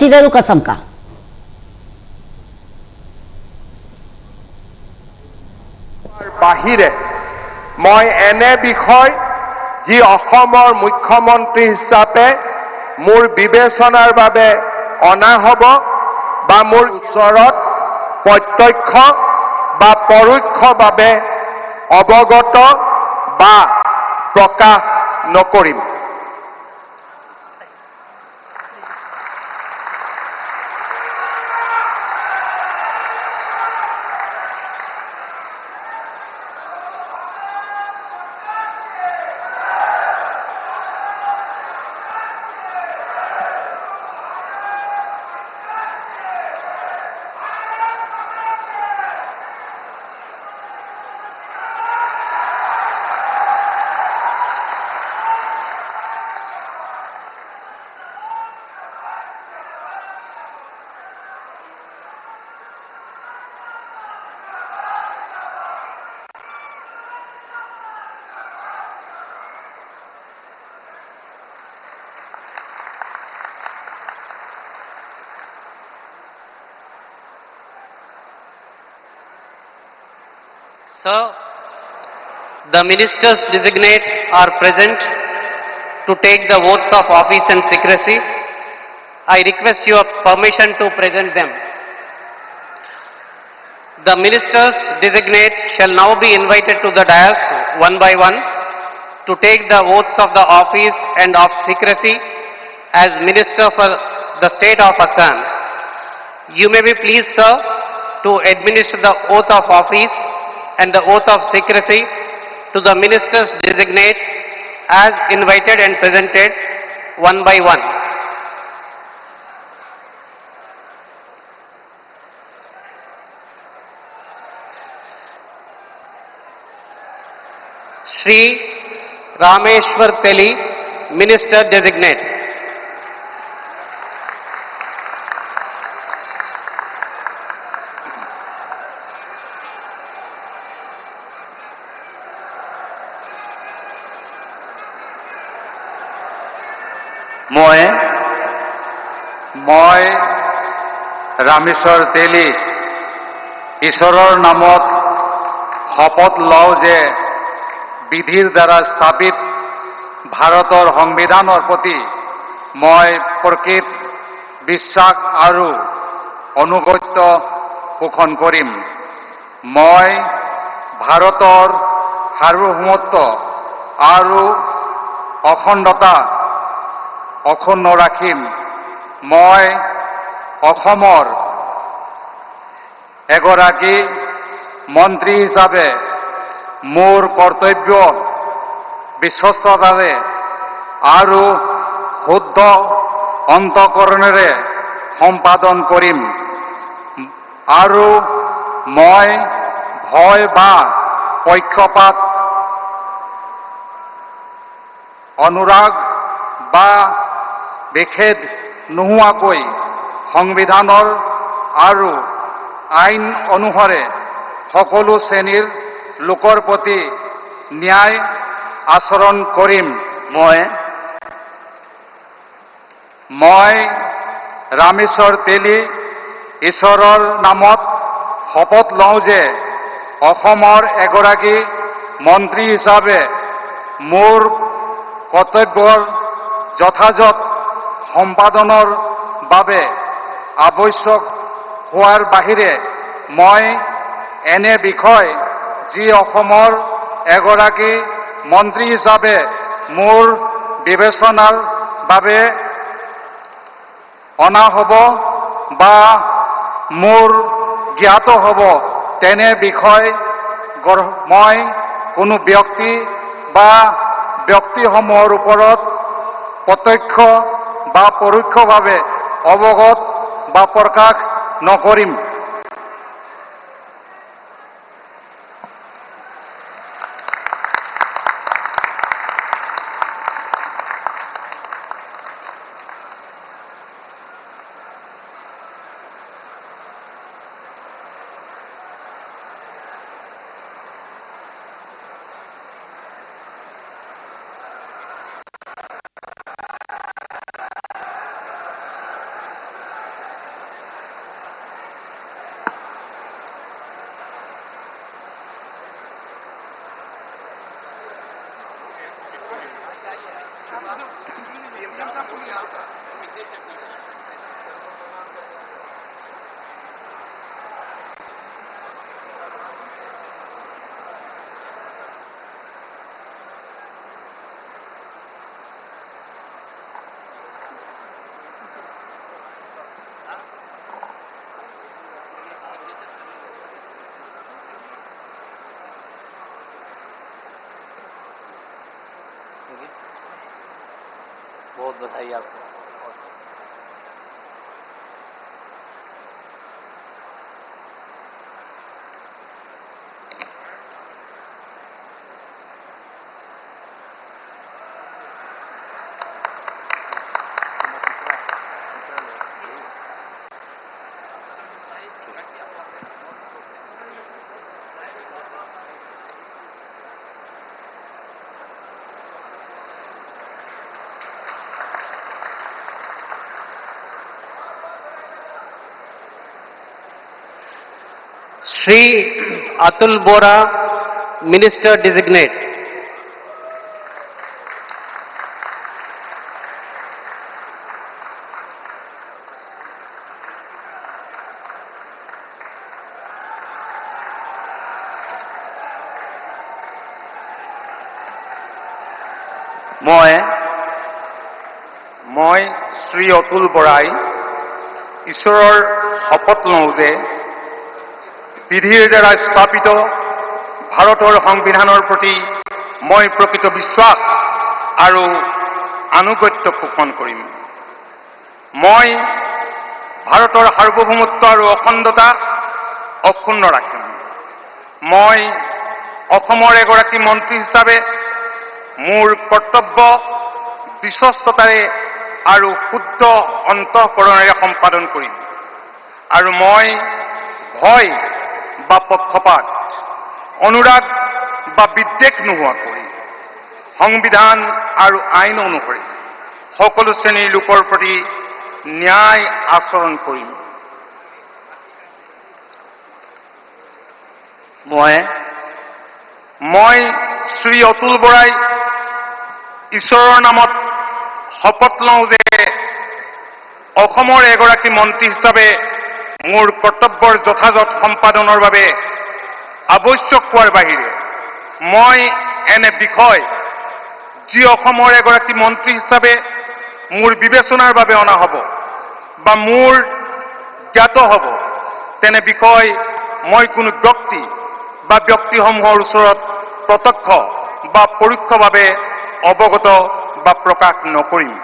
चिदेरु कसम का বাহিৰে মই এনে বিষয় যি অসমৰ মুখ্যমন্ত্ৰী হিচাপে মোৰ বিবেচনাৰ বাবে অনা হ'ব বা মোৰ ওচৰত প্ৰত্যক্ষ বা পৰোক্ষভাৱে অৱগত বা প্ৰকাশ নকৰিম। Sir, the ministers designate are present to take the oaths of office and secrecy. I request your permission to present them. The ministers designate shall now be invited to the dais one by one to take the oaths of the office and of secrecy as minister for the state of Assam. You may be pleased, sir, to administer the oath of office and the oath of secrecy to the ministers designate as invited and presented one by one. Shri Rameshwar Teli, Minister Designate. মই ৰামেশ্বৰ তেলী ঈশ্বৰৰ নামত শপত লওঁ যে বিধিৰ দ্বাৰা স্থাপিত ভাৰতৰ সংবিধানৰ প্ৰতি মই প্ৰকৃত বিশ্বাস আৰু অনুগত্য পোষণ কৰিম। মই ভাৰতৰ সাৰ্বভৌমত্ব আৰু অখণ্ডতা অক্ষুণ্ণ ৰাখিম। মই অসমৰ এগৰাকী মন্ত্ৰী হিচাপে মোৰ কৰ্তব্য বিশ্বস্ততাৰে আৰু শুদ্ধ অন্তঃকৰণেৰে সম্পাদন কৰিম আৰু মই ভয় বা পক্ষপাত অনুৰাগ বা বিখেদ নোহোৱাকৈ সংবিধানৰ আৰু আইন অনুসাৰে সকলো শ্ৰেণীৰ লোকৰ প্ৰতি ন্যায় আচৰণ কৰিম। মই ৰামেশ্বৰ তেলী ঈশ্বৰৰ নামত শপত লওঁ যে অসমৰ এগৰাকী মন্ত্ৰী হিচাপে মোৰ কৰ্তব্যৰ যথাযথ সম্পাদনৰ বাবে আৱশ্যক হোৱাৰ বাহিৰে মই এনে বিষয় যি অসমৰ এগৰাকী মন্ত্ৰী হিচাপে মোৰ বিবেচনাৰ বাবে অনা হ'ব বা মোৰ জ্ঞাত হ'ব তেনে বিষয় মই কোনো ব্যক্তি বা ব্যক্তিসমূহৰ ওপৰত প্ৰত্যক্ষ বা পৰোক্ষভাৱে অৱগত বা প্ৰকাশ নকৰিম। बधाई आपको। Shri Atul Bora, Minister Designate. মই শ্ৰী অতুল বৰাই ঈশ্বৰৰ শপত লওঁ যে বিধিৰ দ্বাৰা স্থাপিত ভাৰতৰ সংবিধানৰ প্ৰতি মই প্ৰকৃত বিশ্বাস আৰু আনুগত্য পোষণ কৰিম। মই ভাৰতৰ সাৰ্বভৌমত্ব আৰু অখণ্ডতা অক্ষুণ্ণ ৰাখিম। মই অসমৰ এগৰাকী মন্ত্ৰী হিচাপে মোৰ কৰ্তব্য বিশ্বস্ততাৰে আৰু শুদ্ধ অন্তঃকৰণেৰে সম্পাদন কৰিম আৰু মই ভয় বা পক্ষপাত, অনুৰাগ বা বিদ্বেষ নোহোৱাকৈ সংবিধান আৰু আইন অনুসৰি সকলো শ্ৰেণীৰ লোকৰ প্ৰতি ন্যায় আচৰণ কৰিম। মই শ্ৰী অতুল বৰাই ঈশ্বৰৰ নামত শপত লওঁ যে অসমৰ এগৰাকী মন্ত্ৰী হিচাপে মোৰ কৰ্তব্যৰ যথাযথ সম্পাদনৰ বাবে আৱশ্যক হোৱাৰ বাহিৰে মই এনে বিষয় যি অসমৰ এগৰাকী মন্ত্ৰী হিচাপে মোৰ বিবেচনাৰ বাবে অনা হ'ব বা মোৰ জ্ঞাত হ'ব তেনে বিষয় মই কোনো ব্যক্তি বা ব্যক্তিসমূহৰ ওচৰত প্ৰত্যক্ষ বা পৰোক্ষভাৱে অৱগত বা প্ৰকাশ নকৰিম।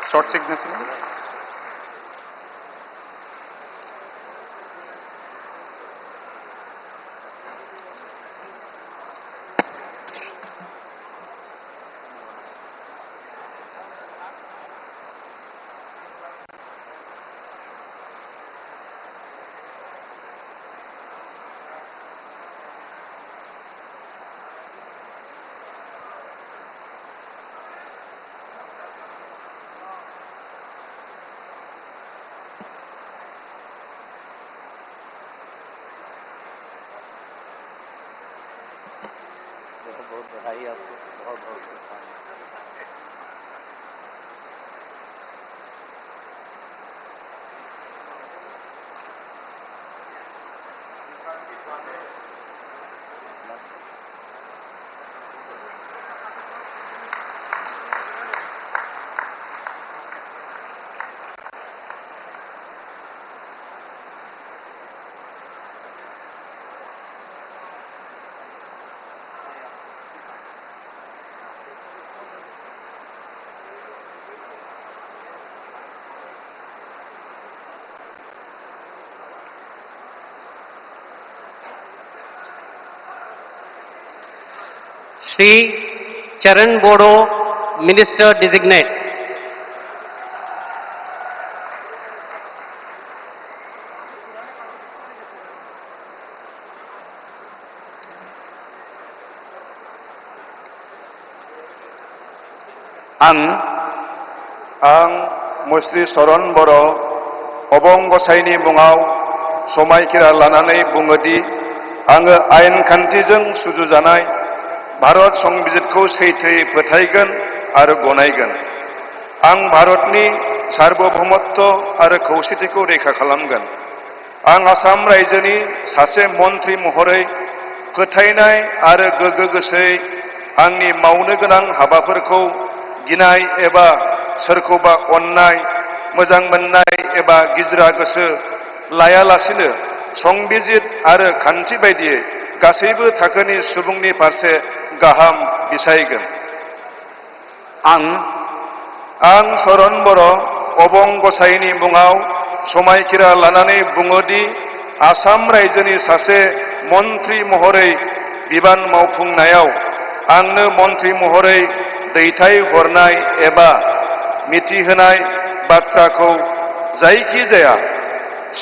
Short signature. बहुत बधाई आपको, बहुत बहुत शुभकामनाएं। Shri Charan Bodo, Minister Designate. आं मुस्रि चरण बर' अबं गसाइनि मुङाव समायखिरा लानानै बुङोदि आङो आयेन खान्थिजों सुजुजानाय भारत संबिजितखौ सैथोयै फोथायगोन आरो गनायगोन। आं भारतनि सार्वभौमत्व आरो खौसेथिखौ रैखा खालामगोन। आं आसाम रायजोनि सासे मन्त्रि महरै फोथायनाय आरो गोगो गोसोयै आंनि मावनो गोनां हाबाफोरखौ गिनाय एबा सोरखौबा अननाय, मोजां मोननाय एबा गिज्रा गोसो लायालासिनो संबिजित आरो खान्थि बायदियै गासैबो थाखोनि सुबुंनि फारसे गाहाम बिसायगोन। आं सरन बर' अबं गसाइनि मुङाव समायखिरा लानानै बुङोदि आसाम रायजोनि सासे मन्त्रि महरै बिबान मावफुंनायाव आंनो मन्त्रि महरै दैथायहरनाय एबा मिथिहोनाय बाथ्राखौ जायखिजाया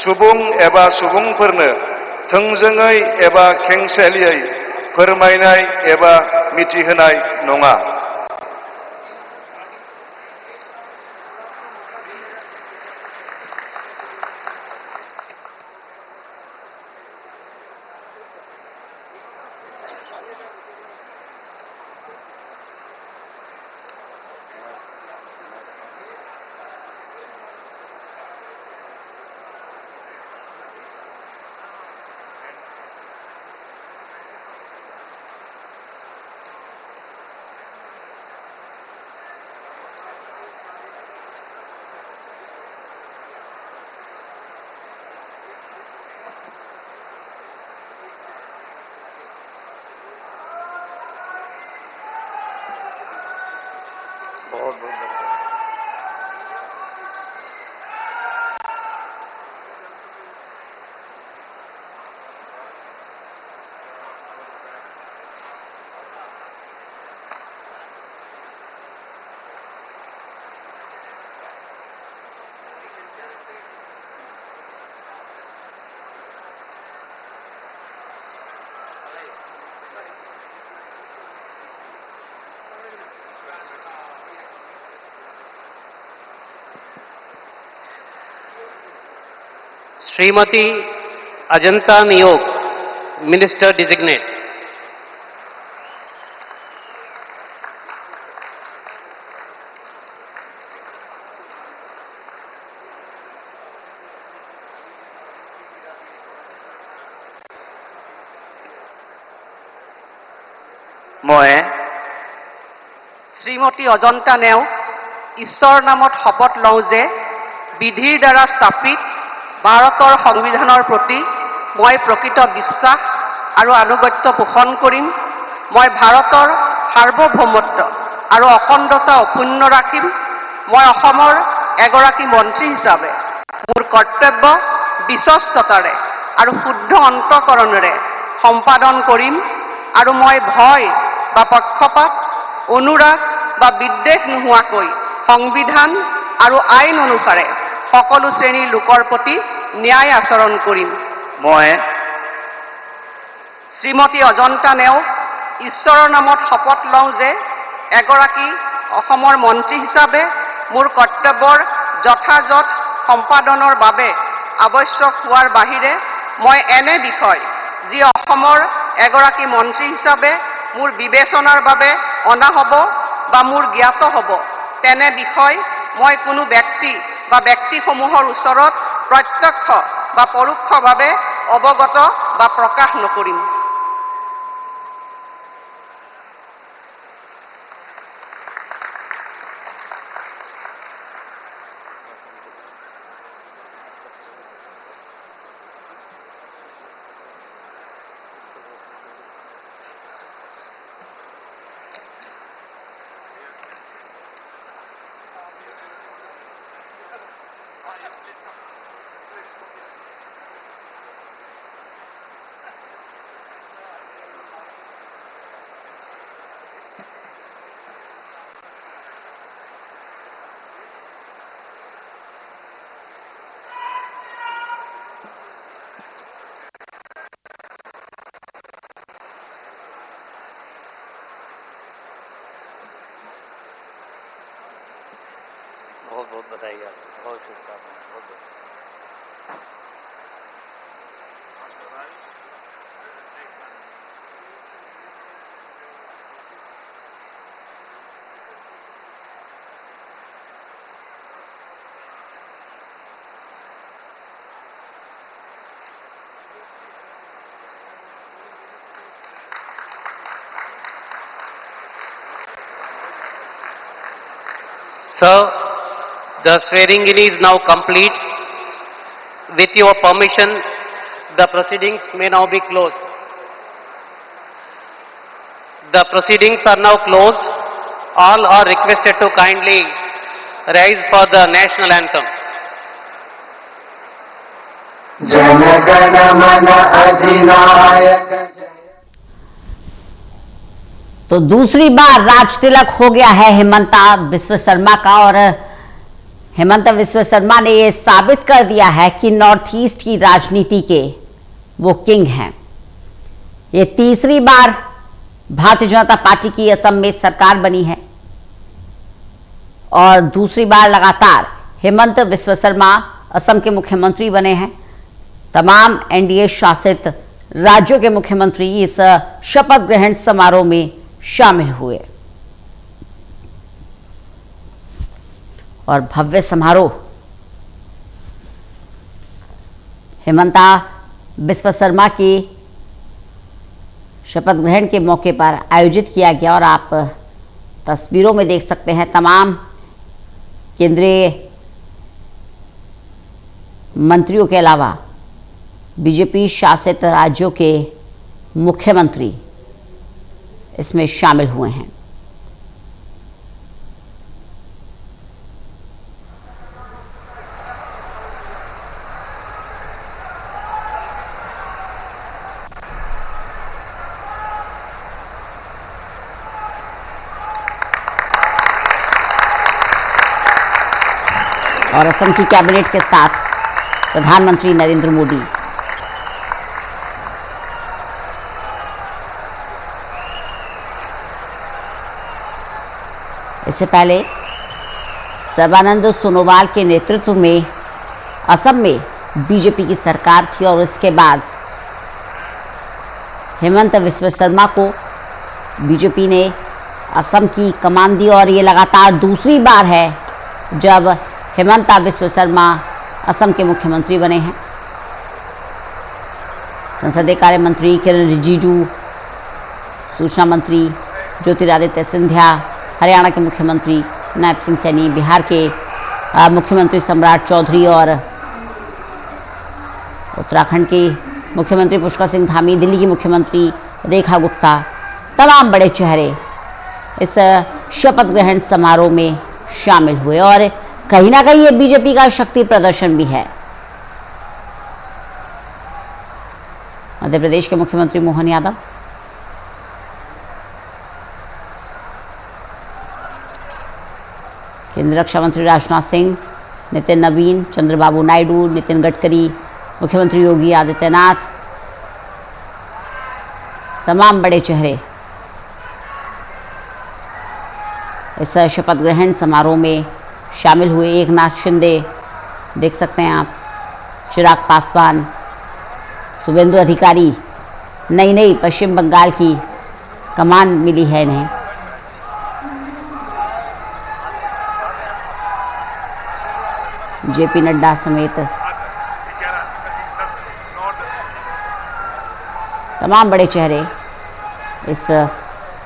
सुबुं एबा सुबुंफोरनो थोंजोङै एबा खेंसालियायै फोरमायनाय एबा मिथिहोनाय नङा। बहुत बहुत धन्यवाद। Srimati Ajanta Niyog, Minister Designate. মই শ্ৰীমতী অজন্তা নেওগ ঈশ্বৰৰ নামত শপত লওঁ যে বিধিৰ দ্বাৰা স্থাপিত ভাৰতৰ সংবিধানৰ প্ৰতি মই প্ৰকৃত বিশ্বাস আৰু আনুগত্য পোষণ কৰিম। মই ভাৰতৰ সাৰ্বভৌমত্ব আৰু অখণ্ডতা অক্ষুণ্ণ ৰাখিম। মই অসমৰ এগৰাকী মন্ত্ৰী হিচাপে মোৰ কৰ্তব্য বিশ্বস্ততাৰে আৰু শুদ্ধ অন্তঃকৰণেৰে সম্পাদন কৰিম আৰু মই ভয় বা পক্ষপাত অনুৰাগ বা বিদ্বেষ নোহোৱাকৈ সংবিধান আৰু আইন অনুসাৰে সকলো শ্ৰেণীৰ লোকৰ প্ৰতি ন্যায় আচৰণ কৰিম। মই শ্ৰীমতী অজন্তা নেওগ ঈশ্বৰৰ নামত শপত লওঁ যে এগৰাকী অসমৰ মন্ত্ৰী হিচাপে মোৰ কৰ্তব্যৰ যথাযথ সম্পাদনৰ বাবে আৱশ্যক হোৱাৰ বাহিৰে মই এনে বিষয় যি অসমৰ এগৰাকী মন্ত্ৰী হিচাপে মোৰ বিবেচনাৰ বাবে অনা হ'ব বা মোৰ জ্ঞাত হ'ব তেনে বিষয় মই কোনো ব্যক্তি বা ব্যক্তিসমূহৰ ওচৰত প্ৰত্যক্ষ বা পৰোক্ষভাৱে অৱগত বা প্ৰকাশ নকৰিম। बहुत बहुत बधाई आपको, बहुत शुभकामनाएं, बहुत बहुत। Sir, the swearing in is now complete. With your permission, The proceedings may now be closed. The proceedings are now closed. All are requested to kindly rise for the national anthem. जनगण मन अधिनायक। तो दूसरी बार राज तिलक हो गया है हेमंता बिस्वा शर्मा का, और हेमंता बिस्वा शर्मा ने यह साबित कर दिया है कि नॉर्थ ईस्ट की राजनीति के वो किंग हैं। ये तीसरी बार भारतीय जनता पार्टी की असम में सरकार बनी है और दूसरी बार लगातार हेमंत बिस्वा शर्मा असम के मुख्यमंत्री बने हैं। तमाम एनडीए शासित राज्यों के मुख्यमंत्री इस शपथ ग्रहण समारोह में शामिल हुए और भव्य समारोह हेमंता बिस्वा शर्मा की शपथ ग्रहण के मौके पर आयोजित किया गया। और आप तस्वीरों में देख सकते हैं तमाम केंद्रीय मंत्रियों के अलावा बीजेपी शासित राज्यों के मुख्यमंत्री इसमें शामिल हुए हैं। और असम की कैबिनेट के साथ प्रधानमंत्री नरेंद्र मोदी इससे पहले सर्बानंद सोनोवाल के नेतृत्व में असम में बीजेपी की सरकार थी और इसके बाद हेमंत बिस्वा शर्मा को बीजेपी ने असम की कमान दी और ये लगातार दूसरी बार है जब हेमंता बिस्वा शर्मा असम के मुख्यमंत्री बने हैं। संसदीय कार्य मंत्री किरण रिजिजू, सूचना मंत्री ज्योतिरादित्य सिंधिया, हरियाणा के मुख्यमंत्री नायब सिंह सैनी, बिहार के मुख्यमंत्री सम्राट चौधरी और उत्तराखंड के मुख्यमंत्री पुष्कर सिंह धामी, दिल्ली की मुख्यमंत्री रेखा गुप्ता, तमाम बड़े चेहरे इस शपथ ग्रहण समारोह में शामिल हुए और कहीं ना कहीं ये बीजेपी का शक्ति प्रदर्शन भी है। मध्य प्रदेश के मुख्यमंत्री मोहन यादव, केंद्रीय रक्षा मंत्री राजनाथ सिंह, नितिन नवीन, चंद्रबाबू नायडू, नितिन गडकरी, मुख्यमंत्री योगी आदित्यनाथ, तमाम बड़े चेहरे इस शपथ ग्रहण समारोह में शामिल हुए। एकनाथ शिंदे देख सकते हैं आप, चिराग पासवान, शुभेंदु अधिकारी, नई पश्चिम बंगाल की कमान मिली है इन्हें। जेपी नड्डा समेत तमाम बड़े चेहरे इस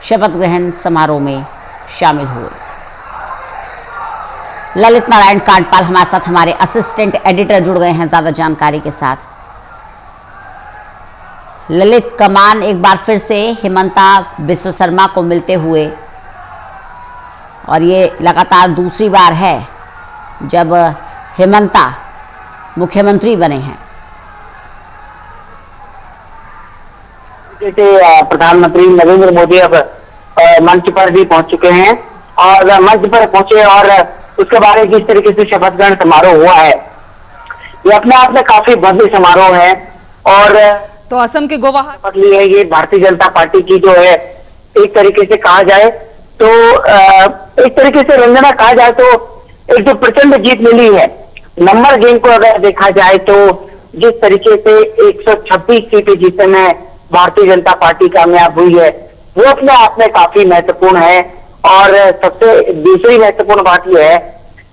शपथ ग्रहण समारोह में शामिल हुए। ललित नारायण कांडपाल हमारे साथ, हमारे असिस्टेंट एडिटर जुड़ गए हैं ज्यादा जानकारी के साथ। ललित, कमान एक बार फिर से हेमंता बिस्वा शर्मा को मिलते हुए और ये लगातार दूसरी बार है जब हेमंता मुख्यमंत्री बने हैं। जैसे प्रधानमंत्री नरेंद्र मोदी अब मंच पर भी पहुंच चुके हैं और मंच पर पहुंचे और उसके बारे में जिस तरीके से शपथ ग्रहण समारोह हुआ है, ये अपने आप में काफी भव्य समारोह है। और तो असम के गुवाहाटी शपथ ली है ये भारतीय जनता पार्टी की, जो है एक तरीके से कहा जाए तो एक तरीके से रंजना कहा जाए तो एक जो प्रचंड जीत मिली है। नंबर गेम को अगर देखा जाए तो जिस तरीके से 126 सीटें जीतने में भारतीय जनता पार्टी कामयाब हुई है, वो अपने आप में काफी महत्वपूर्ण है। और सबसे दूसरी महत्वपूर्ण बात यह है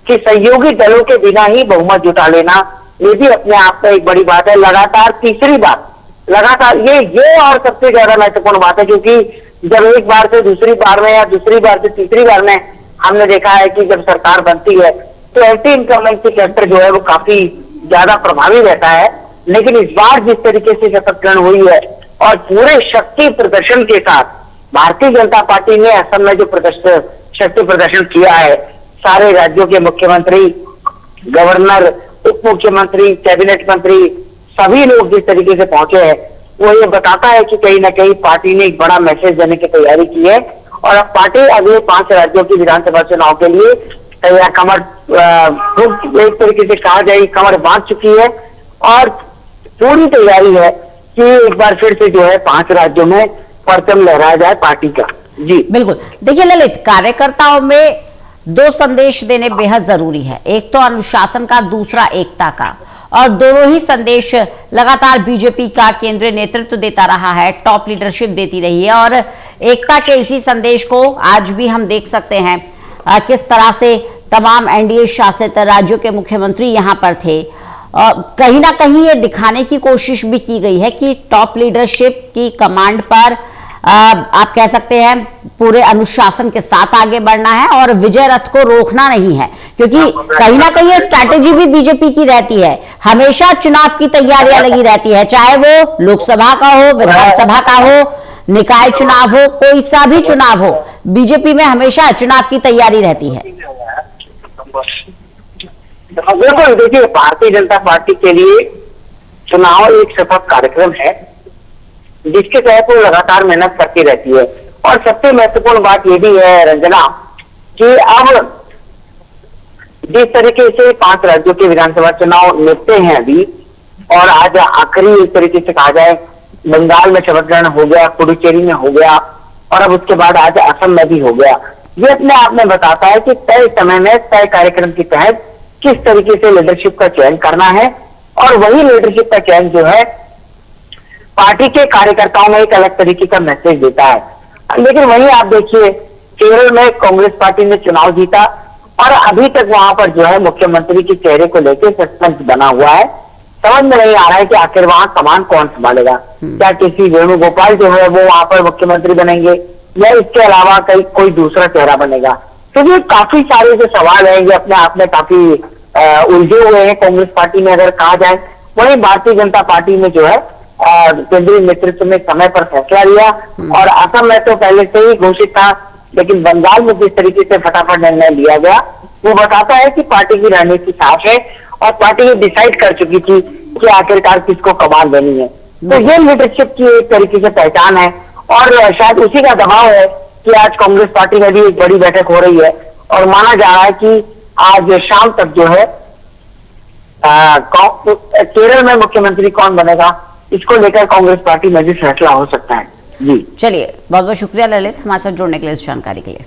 कि सहयोगी दलों के बिना ही बहुमत जुटा लेना, ये भी अपने आप में एक बड़ी बात है। लगातार तीसरी बार, लगातार ये और सबसे ज्यादा महत्वपूर्ण बात है, क्योंकि जब एक बार से दूसरी बार में या दूसरी बार से तीसरी बार में हमने देखा है कि जब सरकार बनती है तो एंटी इनकम्बेंसी फैक्टर जो है वो काफी ज्यादा प्रभावी रहता है। लेकिन इस बार जिस तरीके से शपथ ग्रहण हुई है और पूरे शक्ति प्रदर्शन के साथ भारतीय जनता पार्टी ने असम में जो शक्ति प्रदर्शन किया है, सारे राज्यों के मुख्यमंत्री, गवर्नर, उप मुख्यमंत्री, कैबिनेट मंत्री, सभी लोग जिस तरीके से पहुंचे हैं, वो ये बताता है कि कहीं ना कहीं पार्टी ने एक बड़ा मैसेज देने की तैयारी की है और अब पार्टी अगले 5 राज्यों की विधानसभा चुनाव के लिए तैयार कमर एक तरीके से कहा जाए कमर बांध चुकी है और पूरी तैयारी है कि एक बार फिर से जो है 5 राज्यों में परचम लहराया जाए पार्टी का। जी बिल्कुल। देखिए ललित, कार्यकर्ताओं में 2 संदेश देने बेहद जरूरी है, एक तो अनुशासन का, दूसरा एकता का, और दोनों ही संदेश लगातार बीजेपी का केंद्रीय नेतृत्व देता रहा है, टॉप लीडरशिप देती रही है और एकता के इसी संदेश को आज भी हम देख सकते हैं किस तरह से तमाम एनडीए शासित राज्यों के मुख्यमंत्री यहां पर थे। कहीं ना कहीं ये दिखाने की कोशिश भी की गई है कि टॉप लीडरशिप की कमांड पर आप कह सकते हैं पूरे अनुशासन के साथ आगे बढ़ना है और विजय रथ को रोकना नहीं है, क्योंकि कहीं ना कहीं स्ट्रैटेजी भी बीजेपी की रहती है, हमेशा चुनाव की तैयारियां लगी रहती है, चाहे वो लोकसभा का हो, विधानसभा का हो, निकाय चुनाव हो, कोई सा भी चुनाव हो, बीजेपी में हमेशा चुनाव की तैयारी रहती है। बिल्कुल, देखिए भारतीय जनता पार्टी के लिए चुनाव एक सफल कार्यक्रम है जिसके तहत वो लगातार मेहनत करती रहती है और सबसे महत्वपूर्ण बात यह भी है रंजना कि अब जिस तरीके से 5 राज्यों के विधानसभा चुनाव निपटे हैं अभी और आज आखिरी एक तरीके से कहा जाए बंगाल में शपथ ग्रहण हो गया, पुडुचेरी में हो गया और अब उसके बाद आज असम में भी हो गया, ये अपने आप में बताता है कि तय समय में तय कार्यक्रम के तहत किस तरीके से लीडरशिप का चयन करना है और वही लीडरशिप का चयन जो है पार्टी के कार्यकर्ताओं में एक अलग तरीके का मैसेज देता है। लेकिन वहीं आप देखिए केरल में कांग्रेस पार्टी ने चुनाव जीता और अभी तक वहां पर जो है मुख्यमंत्री के चेहरे को लेकर सस्पेंस बना हुआ है, समझ में नहीं आ रहा है कि आखिर वहां कमान कौन संभालेगा, क्या किसी वेणुगोपाल जो है वो वहां पर मुख्यमंत्री बनेंगे या इसके अलावा कोई दूसरा चेहरा बनेगा। तो ये काफी सारे जो सवाल है ये अपने आप में काफी उलझे हुए हैं कांग्रेस पार्टी में अगर कहा जाए। वहीं भारतीय जनता पार्टी में जो है केंद्रीय नेतृत्व में समय पर फैसला लिया और असम में तो पहले से ही घोषित था, लेकिन बंगाल में जिस तरीके से फटाफट निर्णय लिया गया वो बताता है कि पार्टी की रणनीति साफ है और पार्टी ये डिसाइड कर चुकी थी कि आखिरकार किसको कमान देनी है। तो ये लीडरशिप की एक तरीके से पहचान है और शायद उसी का दबाव है कि आज कांग्रेस पार्टी में भी एक बड़ी बैठक हो रही है और माना जा रहा है कि आज शाम तक जो है केरल में मुख्यमंत्री कौन बनेगा इसको लेकर कांग्रेस पार्टी में भी फैसला हो सकता है। जी चलिए, बहुत बहुत शुक्रिया ललित हमारे साथ जुड़ने के लिए, इस जानकारी के लिए।